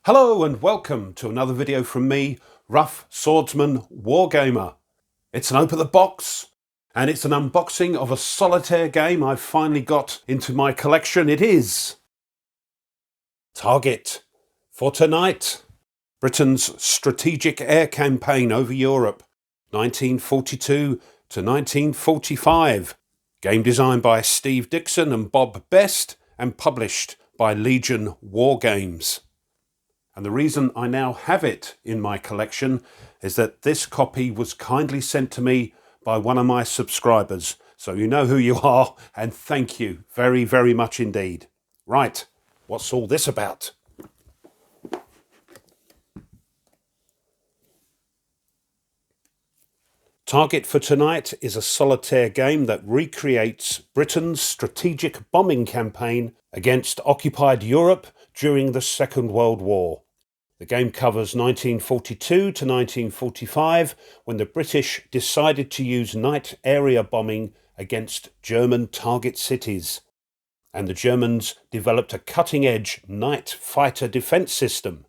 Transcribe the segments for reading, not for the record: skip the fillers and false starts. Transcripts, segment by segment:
Hello and welcome to another video from me, Rough Swordsman Wargamer. It's an open the box and it's an unboxing of a solitaire game I've finally got into my collection. It is Target for Tonight, Britain's strategic air campaign over Europe, 1942 to 1945. Game designed by Steve Dixon and Bob and published by Legion Wargames. And the reason I now have it in my collection is that this copy was kindly sent to me by one of my subscribers. So you know who you are, and thank you very, very much indeed. Right, what's all this about? Target for Tonight is a solitaire game that recreates Britain's strategic bombing campaign against occupied Europe during the Second World War. The game covers 1942 to 1945, when the British decided to use night area bombing against German target cities. And the Germans developed a cutting-edge night fighter defence system.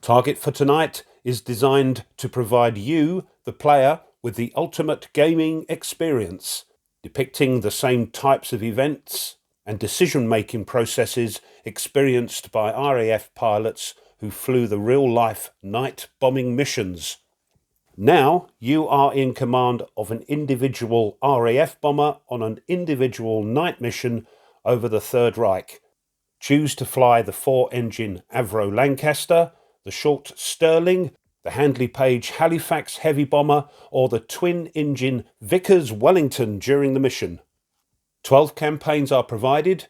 Target for Tonight is designed to provide you, the player, with the ultimate gaming experience, depicting the same types of events and decision-making processes experienced by RAF pilots who flew the real-life night bombing missions. Now you are in command of an individual RAF bomber on an individual night mission over the Third Reich. Choose to fly the 4-engine Avro Lancaster, the short Stirling, the Handley Page Halifax heavy bomber, or the twin-engine Vickers Wellington during the mission. 12 campaigns are provided,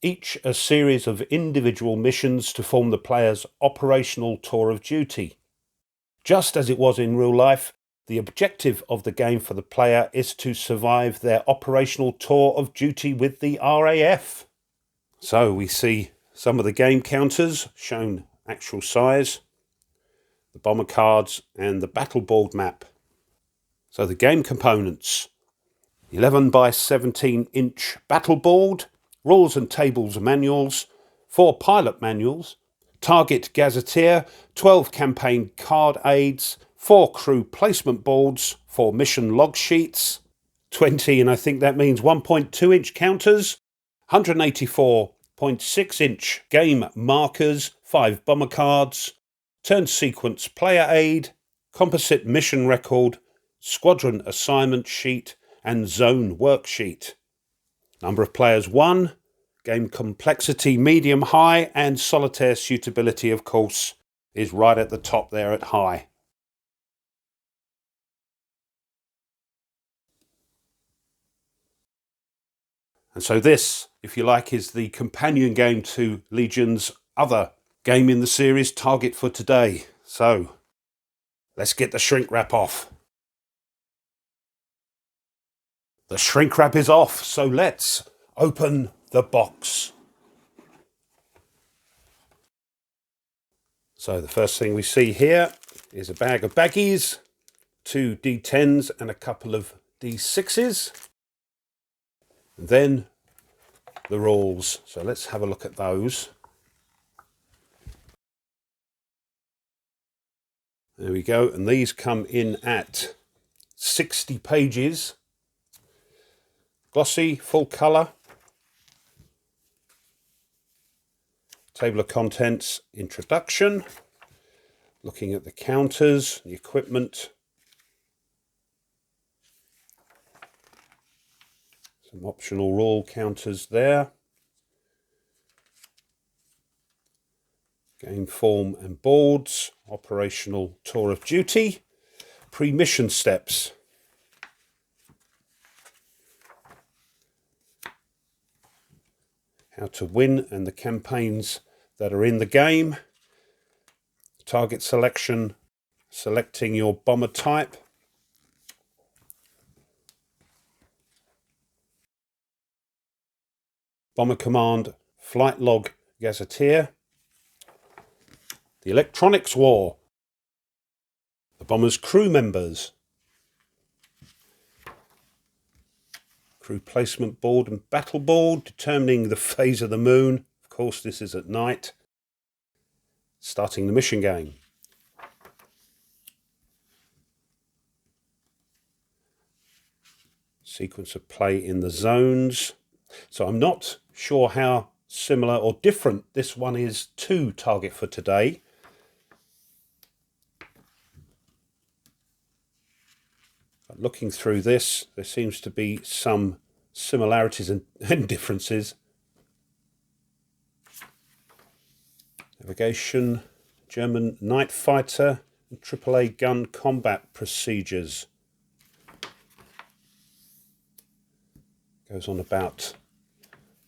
each a series of individual missions to form the player's operational tour of duty. Just as it was in real life, the objective of the game for the player is to survive their operational tour of duty with the RAF. So we see some of the game counters shown actual size, the bomber cards and the battle board map. So the game components: 11 by 17 inch battle board, rules and tables manuals, 4 pilot manuals, target gazetteer, 12 campaign card aids, 4 crew placement boards, 4 mission log sheets, 20, and I think that means 1.2 inch counters, 184.6 inch game markers, 5 bomber cards, turn sequence player aid, composite mission record, squadron assignment sheet, and zone worksheet. Number of players 1, game complexity medium high, and solitaire suitability, of course, is right at the top there at high. And so this, if you like, is the companion game to Legion's other game in the series, Target for Today. So let's get the shrink wrap off. The shrink wrap is off, so let's open the box. So the first thing we see here is a bag of baggies, 2 D10s and a couple of D6s. And then the rules. So let's have a look at those. There we go. And these come in at 60 pages. Glossy, full colour. Table of contents, introduction. Looking at the counters, the equipment. Some optional rule counters there. Game form and boards. Operational tour of duty. Pre-mission steps. How to win and the campaigns that are in the game. Target selection, selecting your bomber type. Bomber command, flight log gazetteer. The electronics war. The bomber's crew members. Crew placement board and battle board, determining the phase of the moon. Of course, this is at night. Starting the mission game. Sequence of play in the zones. So I'm not sure how similar or different this one is to Target for Today. But looking through this, there seems to be some similarities and differences. Navigation, German night fighter, and AAA gun combat procedures. Goes on about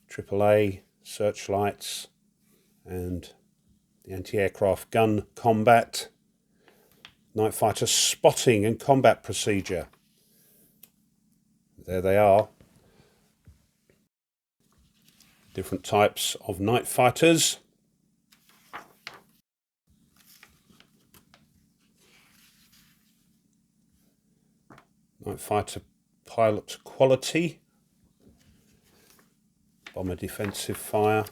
AAA, searchlights, and the anti-aircraft gun combat. Night fighter spotting and combat procedure. There they are. Different types of night fighters. Night fighter pilot quality. Bomber defensive fire.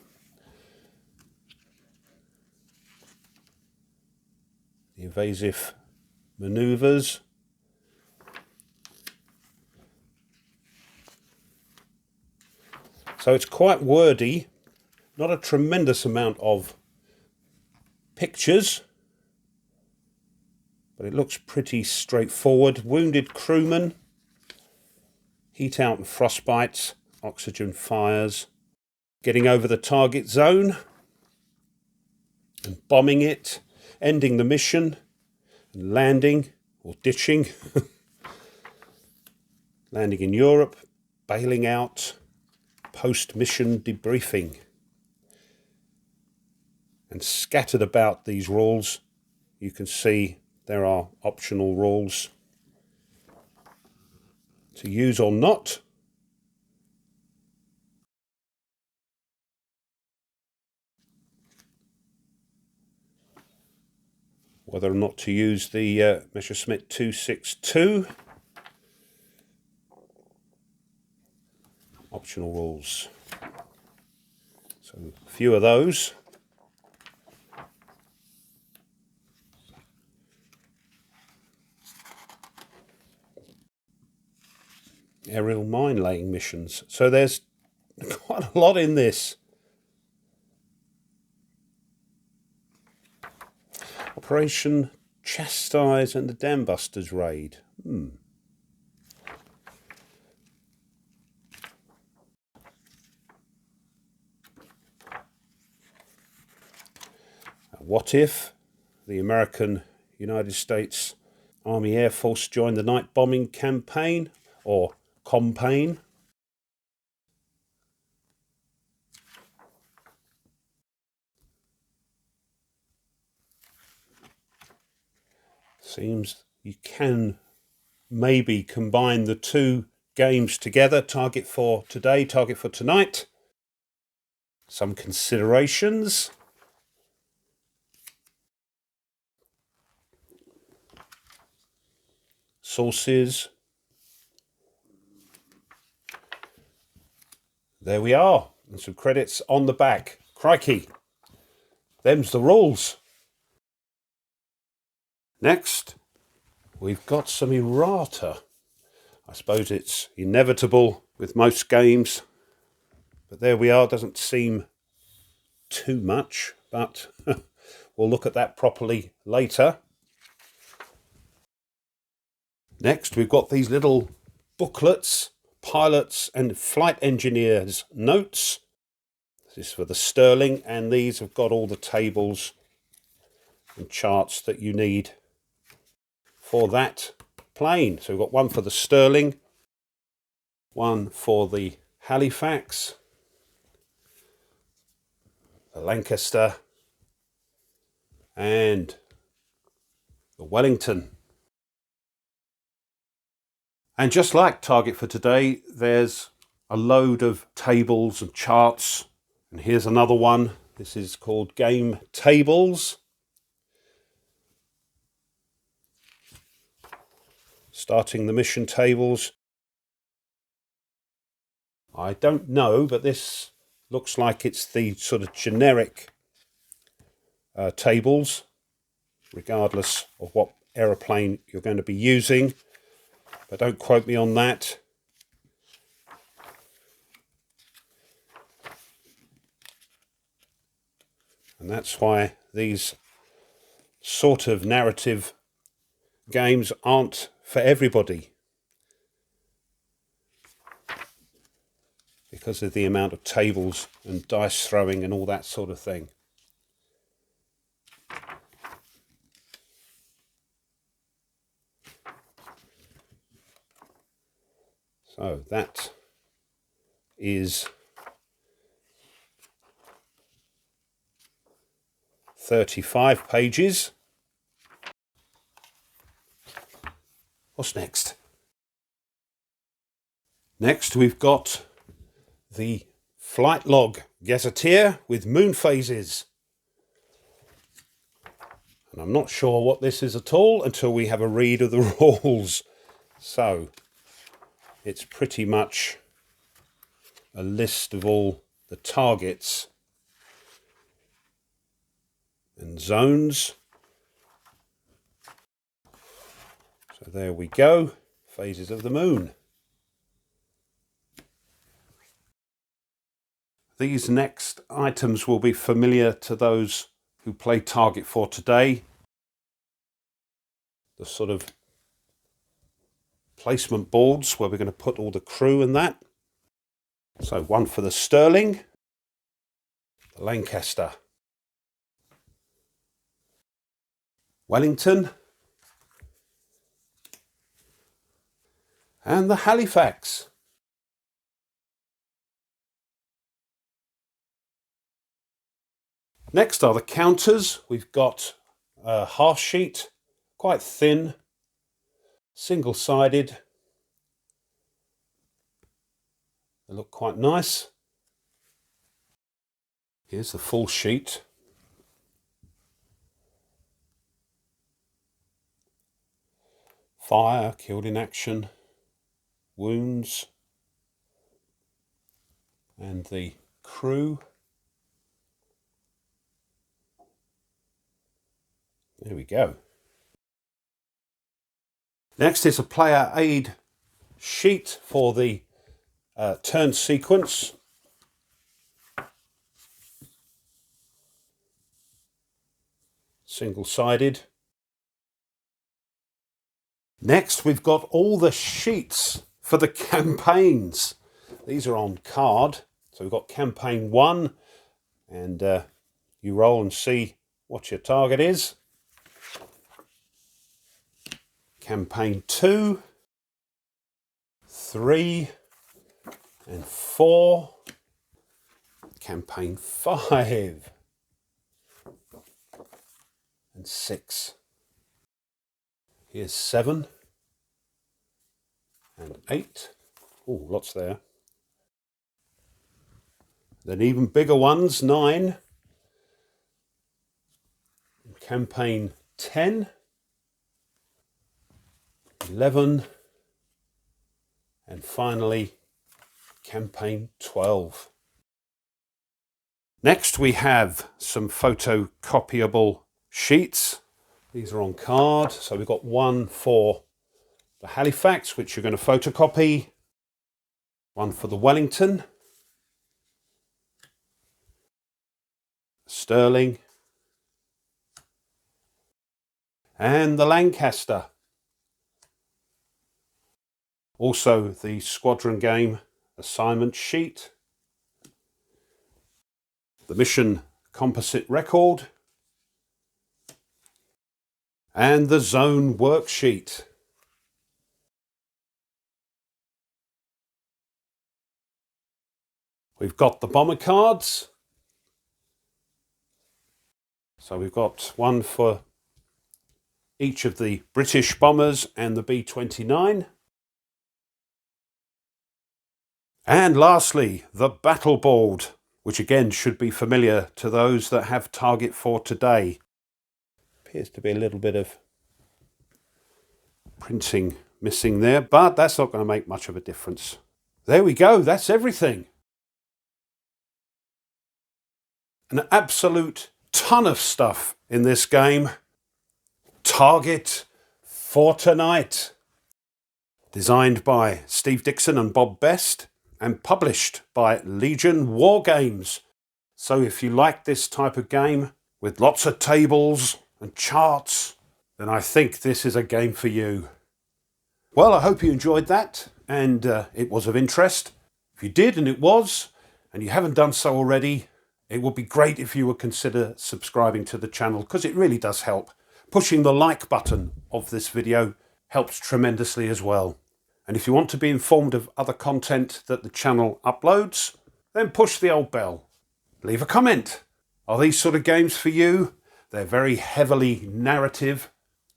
The evasive maneuvers. So it's quite wordy, not a tremendous amount of pictures, but it looks pretty straightforward. Wounded crewmen, heat out and frostbites, oxygen fires, getting over the target zone and bombing it, ending the mission, and landing or ditching, landing in Europe, bailing out, post-mission debriefing. And scattered about these rules, you can see there are optional rules to use or not. Whether or not to use the Messerschmitt 262. Optional rules. So a few of those. Aerial mine laying missions. So there's quite a lot in this. Operation Chastise and the Dambusters raid. What if the American United States Army Air Force joined the night bombing campaign or campaign? Seems you can maybe combine the two games together. Target for Today, Target for Tonight. Some considerations. Sources. There we are. And some credits on the back. Crikey. Them's the rules. Next, we've got some errata. I suppose it's inevitable with most games. But there we are. Doesn't seem too much, but we'll look at that properly later. Next, we've got these little booklets, pilots and flight engineers notes. This is for the Sterling, and these have got all the tables and charts that you need for that plane. So we've got one for the Sterling, one for the Halifax, the Lancaster, and the Wellington. And just like Target for Today, there's a load of tables and charts. And here's another one. This is called Game Tables. Starting the mission tables. I don't know, but this looks like it's the sort of generic tables, regardless of what aeroplane you're going to be using, but don't quote me on that. And that's why these sort of narrative games aren't for everybody, because of the amount of tables and dice throwing and all that sort of thing. So that is 35 pages. What's next? Next we've got the Flight Log Gazetteer with moon phases. And I'm not sure what this is at all until we have a read of the rules. So it's pretty much a list of all the targets and zones. So there we go, phases of the moon. These next items will be familiar to those who play Target 4 today. The sort of placement boards where we're going to put all the crew and that. So one for the Sterling, the Lancaster, Wellington, and the Halifax. Next are the counters. We've got a half sheet, quite thin, single-sided. They look quite nice. Here's the full sheet. Fire, killed in action, wounds, and the crew. There we go. Next is a player aid sheet for the turn sequence. Single-sided. Next we've got all the sheets for the campaigns. These are on card. So we've got campaign 1, and you roll and see what your target is. Campaign 2, 3, and 4. Campaign 5 and 6. Here's 7 and 8. Oh, lots there. Then even bigger ones, 9. Campaign 10. 11, and finally campaign 12. Next we have some photocopyable sheets. These are on card. So we've got one for the Halifax, which you're going to photocopy, one for the Wellington, Sterling, and the Lancaster. Also the squadron game assignment sheet, the mission composite record, and the zone worksheet. We've got the bomber cards. So we've got one for each of the British bombers and the B-29. And lastly, the battle board, which again should be familiar to those that have Target 4 today. Appears to be a little bit of printing missing there, but that's not going to make much of a difference. There we go, that's everything. An absolute ton of stuff in this game. Target for tonight. Designed by Steve Dixon and Bob Best and published by Legion Wargames. So if you like this type of game with lots of tables and charts, then I think this is a game for you. Well, I hope you enjoyed that and it was of interest. If you did, and it was, and you haven't done so already, it would be great if you would consider subscribing to the channel, because it really does help. Pushing the like button of this video helps tremendously as well. And if you want to be informed of other content that the channel uploads, then push the old bell. Leave a comment. Are these sort of games for you? They're very heavily narrative.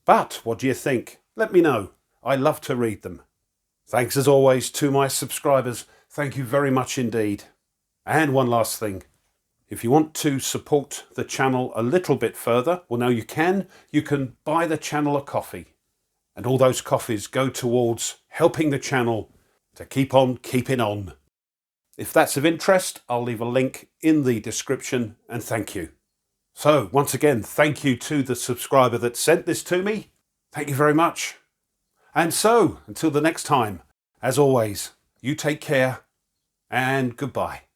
But what do you think? Let me know. I love to read them. Thanks as always to my subscribers. Thank you very much indeed. And one last thing. If you want to support the channel a little bit further, well, now you can. You can buy the channel a coffee. And all those coffees go towards helping the channel to keep on keeping on. If that's of interest, I'll leave a link in the description, and thank you. So once again, thank you to the subscriber that sent this to me. Thank you very much. And so until the next time, as always, you take care and goodbye.